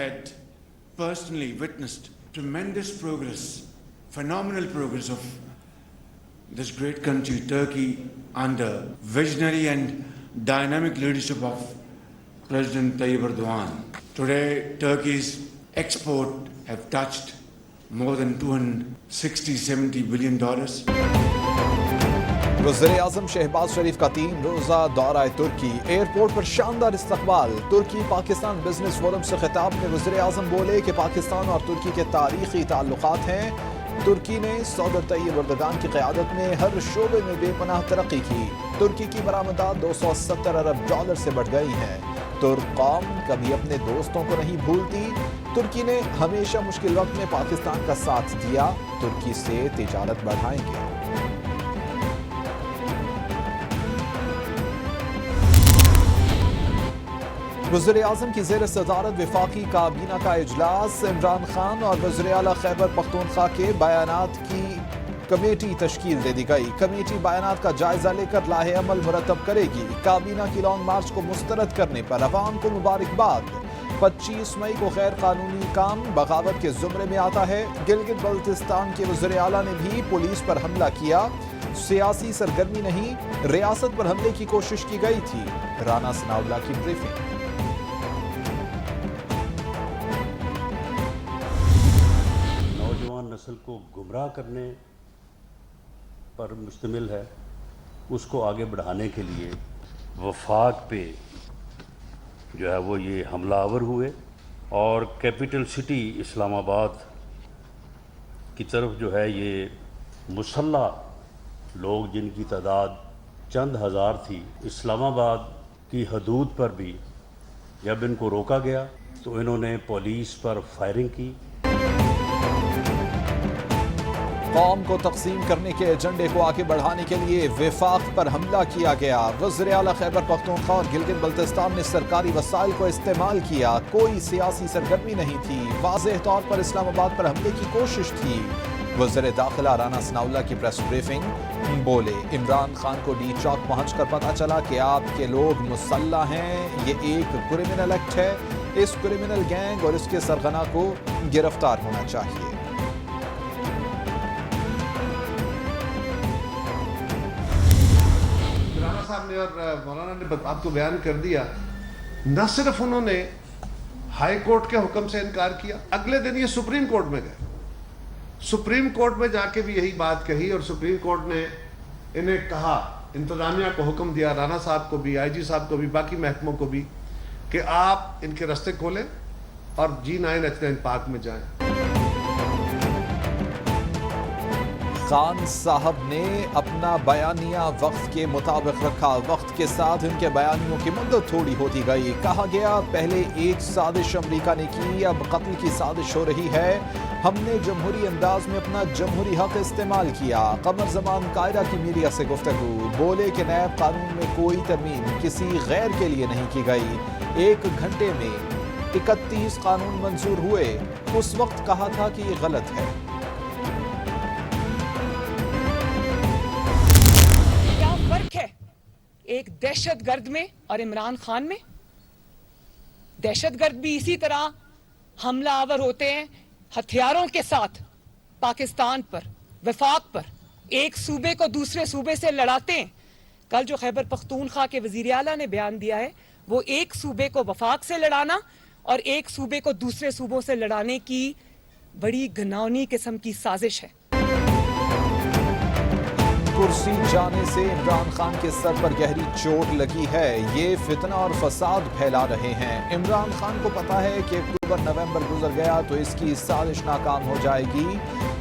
had personally witnessed tremendous progress, phenomenal progress of this great country, Turkey, under visionary and dynamic leadership of President Tayyip Erdogan. Today, Turkey's export have touched more than $260-70 billion. وزیر اعظم شہباز شریف کا 3 روزہ دورہ ترکی، airport پر شاندار استقبال۔ ترکی Pakistan business forum سے خطاب میں وزیر اعظم بولے کہ پاکستان اور ترکی کے تاریخی تعلقات ہیں۔ ترکی نے صدر طیب اردگان کی قیادت میں ہر شعبے میں بے پناہ ترقی کی۔ ترکی کی برآمدات $270 ارب سے بڑھ گئی ہیں۔ ترک قوم کبھی اپنے دوستوں کو نہیں بھولتی۔ ترکی نے ہمیشہ مشکل وقت میں پاکستان کا ساتھ دیا۔ ترکی سے تجارت بڑھائیں گے۔ وزیر اعظم کی زیر صدارت وفاقی کابینہ کا اجلاس، عمران خان اور وزیر اعلیٰ خیبر پختونخوا کے بیانات کی کمیٹی تشکیل دے دی گئی۔ کمیٹی بیانات کا جائزہ لے کر لاہ عمل مرتب کرے گی۔ کابینہ کی لانگ مارچ کو مسترد کرنے پر عوام کو مبارکباد۔ 25 مئی کو غیر قانونی کام بغاوت کے زمرے میں آتا ہے۔ گلگت بلتستان کے وزیر اعلیٰ نے بھی پولیس پر حملہ کیا۔ سیاسی سرگرمی نہیں، ریاست پر حملے کی کوشش کی گئی تھی۔ رانا ثناءاللہ کی بریفنگ۔ نسل کو گمراہ کرنے پر مشتمل ہے، اس کو آگے بڑھانے کے لیے وفاق پہ جو ہے وہ یہ حملہ آور ہوئے اور کیپٹل سٹی اسلام آباد کی طرف جو ہے یہ مسلح لوگ جن کی تعداد چند ہزار تھی، اسلام آباد کی حدود پر بھی جب ان کو روکا گیا تو انہوں نے پولیس پر فائرنگ کی۔ قوم کو تقسیم کرنے کے ایجنڈے کو آگے بڑھانے کے لیے وفاق پر حملہ کیا گیا۔ وزیر اعلیٰ خیبر پختونخوا اور گلگت بلتستان نے سرکاری وسائل کو استعمال کیا۔ کوئی سیاسی سرگرمی نہیں تھی، واضح طور پر اسلام آباد پر حملے کی کوشش تھی۔ وزیر داخلہ رانا ثناءاللہ کی پریس بریفنگ، بولے عمران خان کو ڈی چوک پہنچ کر پتہ چلا کہ آپ کے لوگ مسلح ہیں، یہ ایک کرمنل ایکٹ ہے، اس کرمنل گینگ اور اس کے سرغنہ کو گرفتار ہونا چاہیے۔ صاحب نے اور مولانا نے آپ کو بیان کر دیا، نہ صرف انہوں نے ہائی کورٹ کے حکم سے انکار کیا، اگلے دن یہ سپریم کورٹ میں گئے، سپریم کورٹ میں جا کے بھی یہی بات کہی اور سپریم کورٹ نے انہیں کہا، انتظامیہ کو حکم دیا، رانا صاحب کو بھی، آئی جی صاحب کو بھی، باقی محکموں کو بھی، کہ آپ ان کے رستے کھولیں اور G9 H9 پارک میں جائیں۔ خان صاحب نے اپنا بیانیہ وقت کے مطابق رکھا۔ وقت کے ساتھ ان کے بیانیوں کی مدت تھوڑی ہوتی گئی۔ کہا گیا پہلے ایک سازش امریکہ نے کی، اب قتل کی سازش ہو رہی ہے۔ ہم نے جمہوری انداز میں اپنا جمہوری حق استعمال کیا۔ قمر زمان قاہرہ کی میڈیا سے گفتگو، بولے کہ نیب قانون میں کوئی ترمیم کسی غیر کے لیے نہیں کی گئی۔ 1 گھنٹے میں 31 قانون منظور ہوئے۔ اس وقت کہا تھا کہ یہ غلط ہے۔ ایک دہشت گرد میں اور عمران خان میں؟ دہشت گرد بھی اسی طرح حملہ آور ہوتے ہیں ہتھیاروں کے ساتھ پاکستان پر، وفاق پر، ایک صوبے کو دوسرے صوبے سے لڑاتے ہیں۔ کل جو خیبر پختونخوا کے وزیر اعلیٰ نے بیان دیا ہے وہ ایک صوبے کو وفاق سے لڑانا اور ایک صوبے کو دوسرے صوبوں سے لڑانے کی بڑی گھناؤنی قسم کی سازش ہے۔ کرسی جانے سے عمران خان کے سر پر گہری چوٹ لگی ہے۔ یہ فتنہ اور فساد پھیلا رہے ہیں۔ عمران خان کو پتا ہے کہ اکتوبر نومبر گزر گیا تو اس کی سازش ناکام ہو جائے گی۔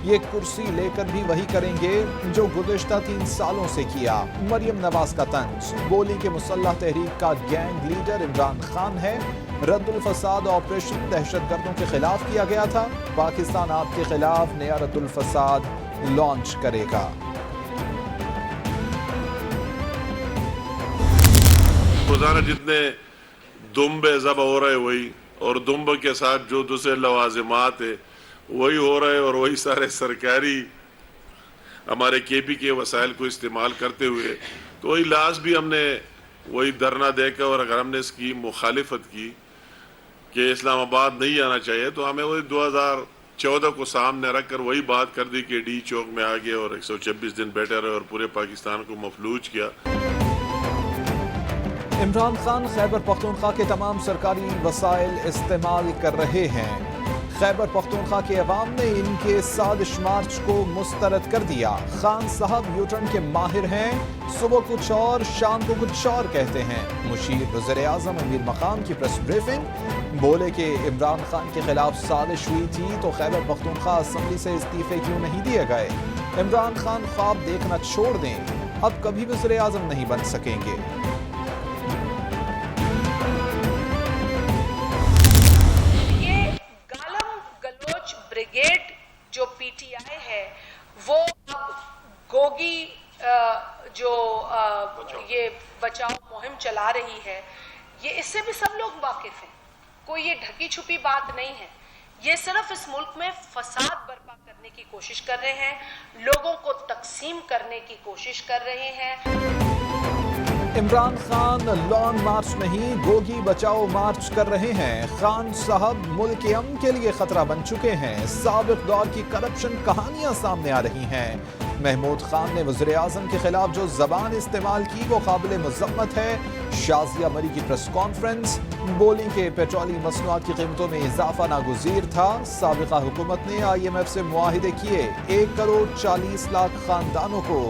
یہ کرسی لے کر بھی وہی کریں گے جو گزشتہ 3 سالوں سے کیا۔ مریم نواز کا طنز، بولی کہ مسلح تحریک کا گینگ لیڈر عمران خان ہے۔ رد الفساد آپریشن دہشت گردوں کے خلاف کیا گیا تھا۔ پاکستان آپ کے خلاف نیا رد الفساد لانچ کرے گا۔ روزانہ جتنے دمبے ذبح ہو رہے وہی، اور دمب کے ساتھ جو دوسرے لوازمات ہے وہی ہو رہے، اور وہی سارے سرکاری ہمارے کے پی کے وسائل کو استعمال کرتے ہوئے، تو وہی لاس بھی ہم نے وہی دھرنا دے کر، اور اگر ہم نے اس کی مخالفت کی کہ اسلام آباد نہیں آنا چاہیے، تو ہمیں وہی 2014 کو سامنے رکھ کر وہی بات کر دی کہ ڈی چوک میں آ گئے اور 126 دن بیٹھے رہے اور پورے پاکستان کو مفلوج کیا۔ عمران خان خیبر پختونخوا کے تمام سرکاری وسائل استعمال کر رہے ہیں۔ خیبر پختونخوا کے عوام نے ان کے سازش مارچ کو مسترد کر دیا۔ خان صاحب یوٹرن کے ماہر ہیں، صبح کچھ اور شام کو کچھ اور کہتے ہیں۔ مشیر وزیر اعظم امیر مقام کی پریس بریفنگ، بولے کہ عمران خان کے خلاف سازش ہوئی تھی تو خیبر پختونخوا اسمبلی سے استعفے کیوں نہیں دیے گئے؟ عمران خان خواب دیکھنا چھوڑ دیں، اب کبھی وزیر اعظم نہیں بن سکیں گے۔ بریگیڈ جو پی ٹی آئی ہے وہ اب گوگی جو یہ بچاؤ مہم چلا رہی ہے، یہ اس سے بھی سب لوگ واقف ہیں، کوئی یہ ڈھکی چھپی بات نہیں ہے۔ یہ صرف اس ملک میں فساد برپا کرنے کی کوشش کر رہے ہیں، لوگوں کو تقسیم کرنے کی کوشش کر رہے ہیں۔ عمران خان لانگ مارچ نہیں گوگی بچاؤ مارچ کر رہے ہیں۔ خان صاحب ملک امن کے لیے خطرہ بن چکے ہیں۔ سابق دور کی کرپشن کہانیاں سامنے آ رہی ہیں۔ محمود خان نے وزیر اعظم کے خلاف جو زبان استعمال کی وہ قابل مذمت ہے۔ شازیہ مری کی پریس کانفرنس، بولی کہ پیٹرولیم مصنوعات کی قیمتوں میں اضافہ ناگزیر تھا۔ سابقہ حکومت نے آئی ایم ایف سے معاہدے کیے، 1 کروڑ 40 لاکھ خاندانوں کو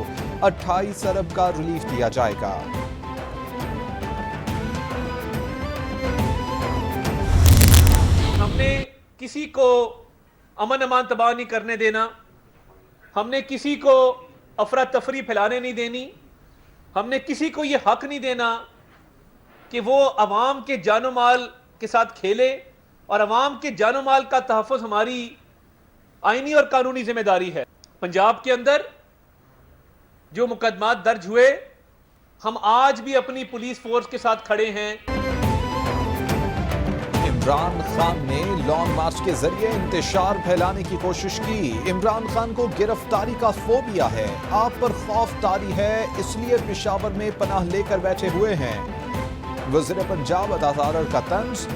28 ارب کا ریلیف دیا جائے گا۔ ہم نے کسی کو امن امان تباہ نہیں کرنے دینا، ہم نے کسی کو افراتفری پھیلانے نہیں دینی، ہم نے کسی کو یہ حق نہیں دینا کہ وہ عوام کے جان و مال کے ساتھ کھیلے، اور عوام کے جان و مال کا تحفظ ہماری آئینی اور قانونی ذمہ داری ہے۔ پنجاب کے اندر جو مقدمات درج ہوئے، ہم آج بھی اپنی پولیس فورس کے ساتھ کھڑے ہیں۔ عمران خان نے لانگ مارچ کے ذریعے انتشار پھیلانے کی کوشش کی۔ عمران خان کو گرفتاری کا فوبیا ہے، آپ پر خوف طاری ہے، اس لیے پشاور میں پناہ لے کر بیٹھے ہوئے ہیں۔ وزیر پنجاب عطا تارڑ کا طنز،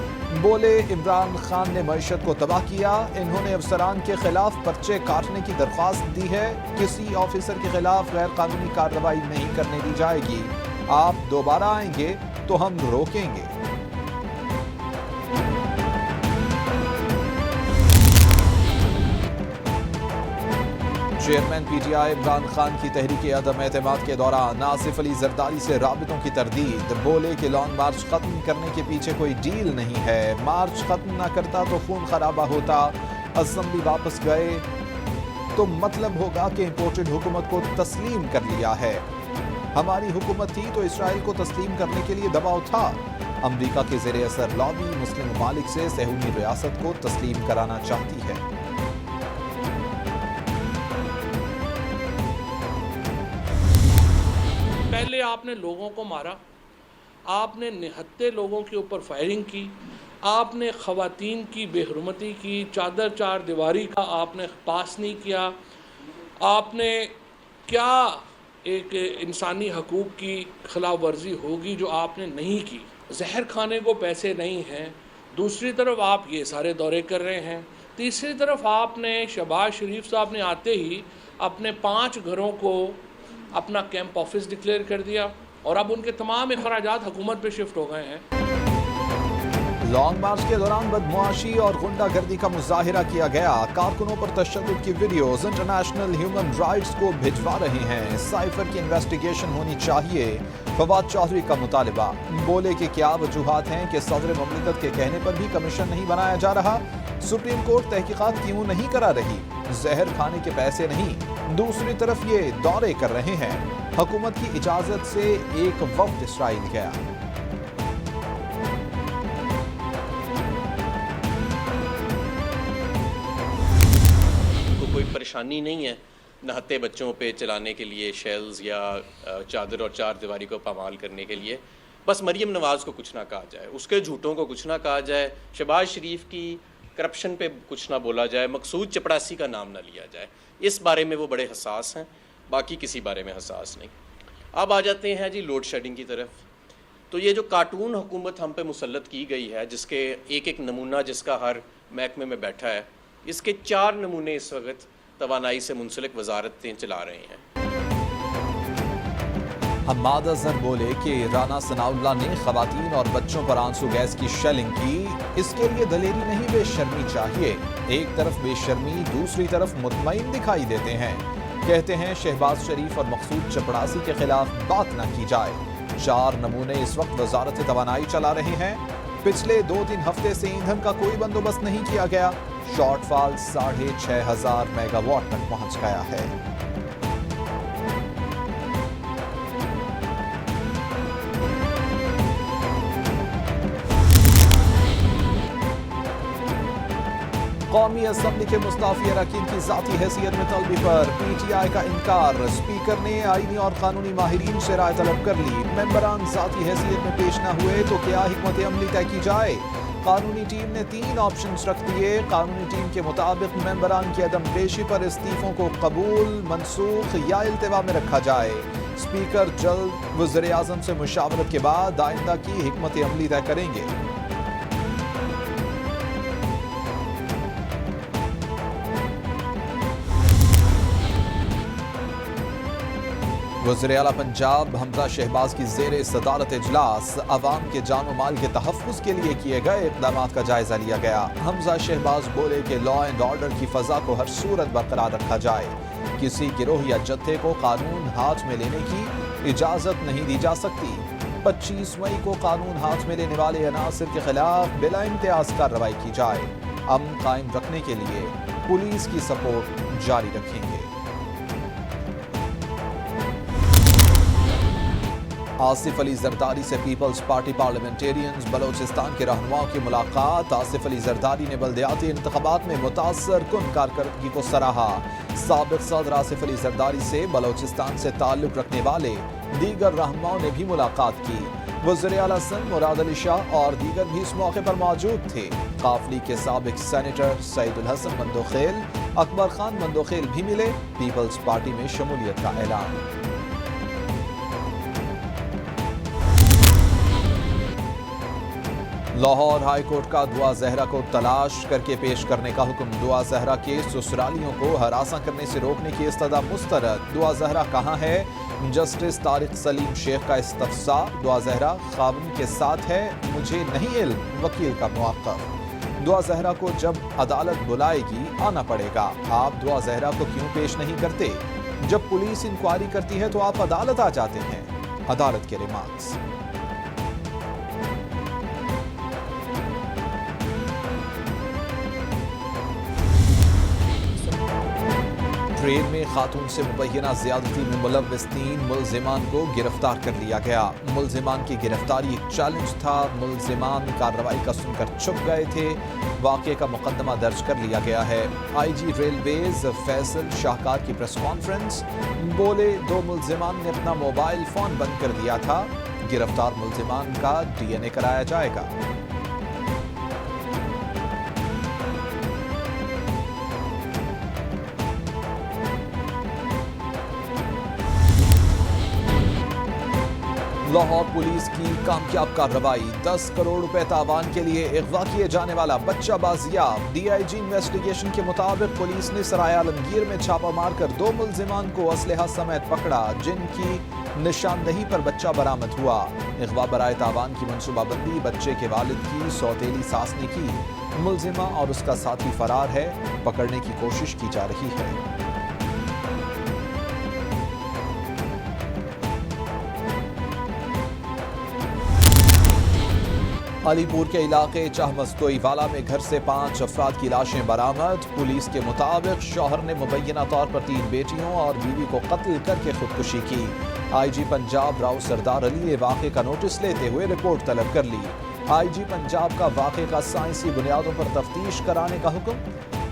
بولے عمران خان نے معیشت کو تباہ کیا، انہوں نے افسران کے خلاف پرچے کاٹنے کی درخواست دی ہے، کسی آفیسر کے خلاف غیر قانونی کارروائی نہیں کرنے دی جائے گی، آپ دوبارہ آئیں گے تو ہم روکیں گے۔ Chairman P T I Imran Khan کی تحریک عدم اعتماد کے دوران آصف علی زرداری سے رابطوں کی تردید، بولے کہ لانگ مارچ ختم کرنے کے پیچھے کوئی ڈیل نہیں ہے، مارچ ختم نہ کرتا تو خون خرابہ ہوتا، اسمبلی واپس گئے تو مطلب ہوگا کہ امپورٹڈ حکومت کو تسلیم کر لیا ہے، ہماری حکومت تھی تو اسرائیل کو تسلیم کرنے کے لیے دباؤ تھا، امریکہ کے زیر اثر لابی مسلم ممالک سے صہیونی ریاست کو تسلیم کرانا چاہتی ہے۔ پہلے آپ نے لوگوں کو مارا، آپ نے نہتے لوگوں کے اوپر فائرنگ کی، آپ نے خواتین کی بے حرمتی کی، چادر چار دیواری کا آپ نے پاس نہیں کیا، آپ نے کیا ایک انسانی حقوق کی خلاف ورزی ہوگی جو آپ نے نہیں کی۔ زہر کھانے کو پیسے نہیں ہیں، دوسری طرف آپ یہ سارے دورے کر رہے ہیں، تیسری طرف آپ نے شہباز شریف صاحب نے آتے ہی اپنے 5 گھروں کو اپنا کیمپ آفس ڈکلیئر کر دیا، اور اب ان کے تمام اخراجات حکومت پہ شفٹ ہو گئے ہیں۔ لانگ مارچ کے دوران بدمعاشی اور غنڈہ گردی کا مظاہرہ کیا گیا، کارکنوں پر تشدد کی ویڈیوز انٹرنیشنل ہیومن رائٹس کو بھجوا رہے ہیں، سائفر کی انویسٹیگیشن ہونی چاہیے، فواد چودھری کا مطالبہ، بولے کہ کیا وجوہات ہیں کہ صدر مملکت کے کہنے پر بھی کمیشن نہیں بنایا جا رہا، سپریم کورٹ تحقیقات کیوں نہیں کرا رہی، زہر کھانے کے پیسے نہیں، دوسری طرف یہ دورے کر رہے ہیں، حکومت کی اجازت سے ایک وفد اسرائیل گیا۔ کوئی پریشانی نہیں ہے نہتے بچوں پہ چلانے کے لیے شیلز یا چادر اور چار دیواری کو پامال کرنے کے لیے، بس مریم نواز کو کچھ نہ کہا جائے، اس کے جھوٹوں کو کچھ نہ کہا جائے، شہباز شریف کی کرپشن پہ کچھ نہ بولا جائے، مقصود چپڑاسی کا نام نہ لیا جائے، اس بارے میں وہ بڑے حساس ہیں، باقی کسی بارے میں حساس نہیں۔ اب آ جاتے ہیں جی لوڈ شیڈنگ کی طرف۔ تو یہ جو کارٹون حکومت ہم پہ مسلط کی گئی ہے، جس کے ایک ایک نمونہ جس کا ہر محکمے میں بیٹھا ہے، اس کے 4 نمونے اس وقت توانائی سے منسلک وزارتیں چلا رہے ہیں۔ حماد اظہر بولے کہ رانا ثناء اللہ نے خواتین اور بچوں پر آنسو گیس کی شیلنگ کی، اس کے لیے دلیری نہیں بے شرمی چاہیے۔ ایک طرف بے شرمی، دوسری طرف مطمئن دکھائی دیتے ہیں۔ کہتے ہیں شہباز شریف اور مقصود چپڑاسی کے خلاف بات نہ کی جائے۔ 4 نمونے اس وقت وزارت توانائی چلا رہے ہیں۔ پچھلے 2-3 ہفتے سے ایندھن کا کوئی بندوبست نہیں کیا گیا۔ شارٹ فال 6500 میگا واٹ تک پہنچ گیا ہے۔ قومی اسمبلی کے مستعفی اراکین کی ذاتی حیثیت میں طلبی پر پی ٹی آئی کا انکار۔ اسپیکر نے آئینی اور قانونی ماہرین سے رائے طلب کر لی۔ ممبران ذاتی حیثیت میں پیش نہ ہوئے تو کیا حکمت عملی طے کی جائے۔ قانونی ٹیم نے 3 آپشنز رکھ دیے۔ قانونی ٹیم کے مطابق ممبران کی عدم پیشی پر استعفوں کو قبول، منسوخ یا التوا میں رکھا جائے۔ اسپیکر جلد وزیر اعظم سے مشاورت کے بعد آئندہ کی حکمت عملی طے کریں گے۔ وزیر اعلیٰ پنجاب حمزہ شہباز کی زیر صدارت اجلاس عوام کے جان و مال کے تحفظ کے لیے کیے گئے اقدامات کا جائزہ لیا گیا۔ حمزہ شہباز بولے کہ لا اینڈ آرڈر کی فضا کو ہر صورت برقرار رکھا جائے۔ کسی گروہ یا جتھے کو قانون ہاتھ میں لینے کی اجازت نہیں دی جا سکتی۔ 25 مئی کو قانون ہاتھ میں لینے والے عناصر کے خلاف بلا امتیاز کارروائی کی جائے۔ امن قائم رکھنے کے لیے پولیس کی سپورٹ جاری رکھیں گے۔ آصف علی زرداری سے پیپلز پارٹی پارلیمنٹیرینز بلوچستان کے رہنماؤں کی ملاقات۔ آصف علی زرداری نے بلدیاتی انتخابات میں متاثر کن کارکردگی کو سراہا۔ سابق صدر آصف علی زرداری سے بلوچستان سے تعلق رکھنے والے دیگر رہنماؤں نے بھی ملاقات کی۔ وزیر اعلیٰ سندھ مراد علی شاہ اور دیگر بھی اس موقع پر موجود تھے۔ قافلی کے سابق سینیٹر سعید الحسن مندوخیل، اکبر خان مندوخیل بھی ملے۔ پیپلز پارٹی میں شمولیت کا اعلان۔ لاہور ہائی کورٹ کا دعا زہرا کو تلاش کر کے پیش کرنے کا حکم۔ دعا زہرا کے سسرالیوں کو ہراساں کرنے سے روکنے کی استدعا مسترد۔ دعا زہرا کہاں ہے؟ جسٹس طارق سلیم شیخ کا استفسار۔ دعا زہرا خاوند کے ساتھ ہے، مجھے نہیں علم، وکیل کا موقف۔ دعا زہرا کو جب عدالت بلائے گی آنا پڑے گا۔ آپ دعا زہرا کو کیوں پیش نہیں کرتے؟ جب پولیس انکوائری کرتی ہے تو آپ عدالت آ جاتے ہیں۔ عدالت کے ریمارکس۔ ٹرین میں خاتون سے مبینہ زیادتی میں ملوث 3 ملزمان کو گرفتار کر لیا گیا۔ ملزمان کی گرفتاری ایک چیلنج تھا۔ ملزمان کارروائی کا سن کر چھپ گئے تھے۔ واقعے کا مقدمہ درج کر لیا گیا ہے۔ آئی جی ریلویز فیصل شاہکار کی پریس کانفرنس، بولے 2 ملزمان نے اپنا موبائل فون بند کر دیا تھا۔ گرفتار ملزمان کا ڈی این اے کرایا جائے گا۔ لاہور پولیس کی کامیاب کارروائی۔ 10 کروڑ روپے تاوان کے لیے اغوا کیے جانے والا بچہ بازیاب۔ ڈی آئی جی انویسٹیگیشن کے مطابق پولیس نے سرائے عالمگیر میں چھاپہ مار کر 2 ملزمان کو اسلحہ سمیت پکڑا، جن کی نشاندہی پر بچہ برآمد ہوا۔ اغوا برائے تاوان کی منصوبہ بندی بچے کے والد کی سوتیلی ساس نے کی۔ ملزمہ اور اس کا ساتھی فرار ہے، پکڑنے کی کوشش کی جا رہی ہے۔ علی پور کے علاقے چاہ مستوئی والا میں گھر سے 5 افراد کی لاشیں برآمد۔ پولیس کے مطابق شوہر نے مبینہ طور پر 3 بیٹیوں اور بیوی کو قتل کر کے خودکشی کی۔ آئی جی پنجاب راؤ سردار علی نے واقعے کا نوٹس لیتے ہوئے رپورٹ طلب کر لی۔ آئی جی پنجاب کا واقعے کا سائنسی بنیادوں پر تفتیش کرانے کا حکم۔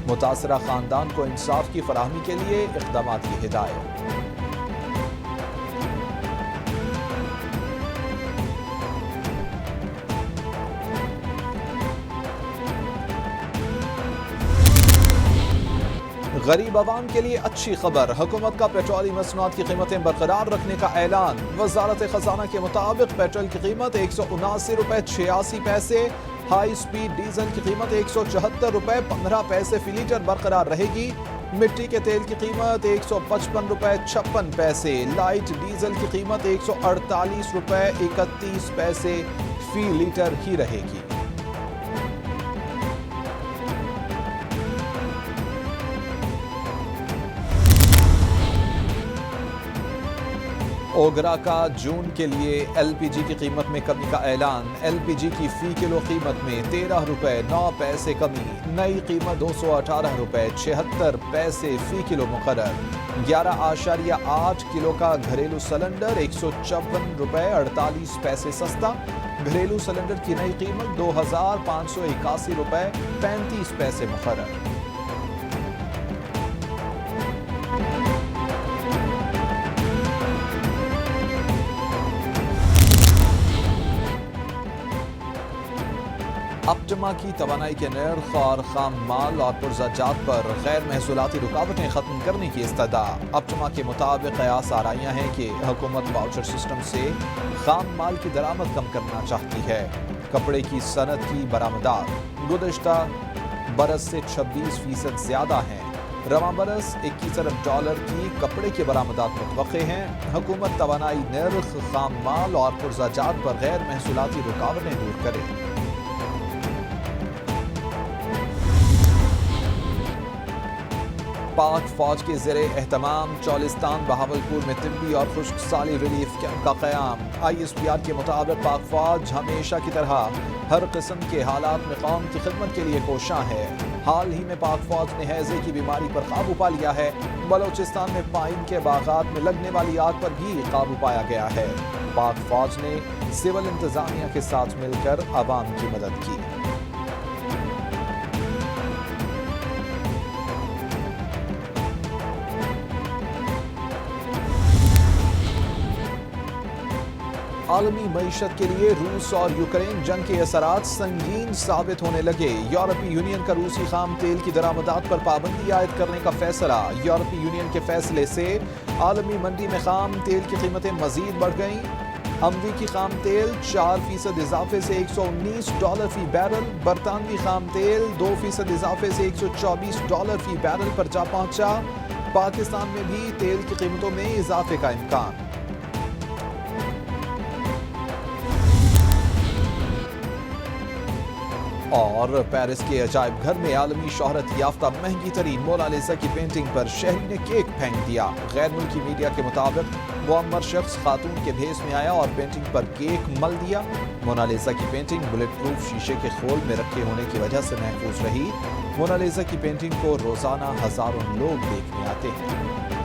متاثرہ خاندان کو انصاف کی فراہمی کے لیے اقدامات کی ہدایت۔ غریب عوام کے لیے اچھی خبر، حکومت کا پیٹرول مصنوعات کی قیمتیں برقرار رکھنے کا اعلان۔ وزارت خزانہ کے مطابق پیٹرول کی قیمت 179 روپے 86 پیسے، ہائی سپیڈ ڈیزل کی قیمت 174 روپے 15 پیسے فی لیٹر برقرار رہے گی۔ مٹی کے تیل کی قیمت 155 روپے 56 پیسے، لائٹ ڈیزل کی قیمت 148 روپے 31 پیسے فی لیٹر ہی رہے گی۔ اوگرا کا جون کے لیے ایل پی جی کی قیمت میں کمی کا اعلان، ایل پی جی کی فی کلو قیمت میں 13 روپے 9 پیسے کمی، نئی قیمت 218 روپے 76 پیسے فی کلو مقرر۔ 11.8 کلو کا گھریلو سلنڈر 154 روپے 48 پیسے سستا، گھریلو سلنڈر کی نئی قیمت 2581 روپے 35 پیسے مقرر۔ اپٹما کی توانائی کے نرخ اور خام مال اور پرزہ جات پر غیر محصولاتی رکاوٹیں ختم کرنے کی استدعا۔ اپٹما کے مطابق قیاس آرائیاں ہیں کہ حکومت واؤچر سسٹم سے خام مال کی درآمد کم کرنا چاہتی ہے۔ کپڑے کی صنعت کی برآمدات گزشتہ برس سے 26% زیادہ ہیں۔ رواں برس 21 ارب ڈالر کی کپڑے کی برآمدات متوقع ہیں۔ حکومت توانائی نرخ، خام مال اور پرزہ جات پر غیر محصولاتی رکاوٹیں دور کرے۔ پاک فوج کے زیر اہتمام چولستان بہاولپور میں طبی اور خشک سالی ریلیف کیمپ کا قیام۔ آئی ایس پی آر کے مطابق پاک فوج ہمیشہ کی طرح ہر قسم کے حالات میں قوم کی خدمت کے لیے کوشاں ہے۔ حال ہی میں پاک فوج نے ہیضے کی بیماری پر قابو پا لیا ہے۔ بلوچستان میں پائن کے باغات میں لگنے والی آگ پر بھی قابو پایا گیا ہے۔ پاک فوج نے سول انتظامیہ کے ساتھ مل کر عوام کی مدد کی۔ عالمی معیشت کے لیے روس اور یوکرین جنگ کے اثرات سنگین ثابت ہونے لگے۔ یورپی یونین کا روسی خام تیل کی درآمدات پر پابندی عائد کرنے کا فیصلہ۔ یورپی یونین کے فیصلے سے عالمی منڈی میں خام تیل کی قیمتیں مزید بڑھ گئیں۔ اموی کی خام تیل 4% اضافے سے $119 فی بیرل، برطانوی خام تیل 2% اضافے سے $124 فی بیرل پر جا پہنچا۔ پاکستان میں بھی تیل کی قیمتوں میں اضافے کا امکان۔ اور پیرس کے عجائب گھر میں عالمی شہرت یافتہ مہنگی ترین مونا لیزا کی پینٹنگ پر شہری نے کیک پھینک دیا۔ غیر ملکی میڈیا کے مطابق معمر شخص خاتون کے بھیس میں آیا اور پینٹنگ پر کیک مل دیا۔ مونا لیزا کی پینٹنگ بلٹ پروف شیشے کے خول میں رکھے ہونے کی وجہ سے محفوظ رہی۔ مونا لیزا کی پینٹنگ کو روزانہ ہزاروں لوگ دیکھنے آتے ہیں۔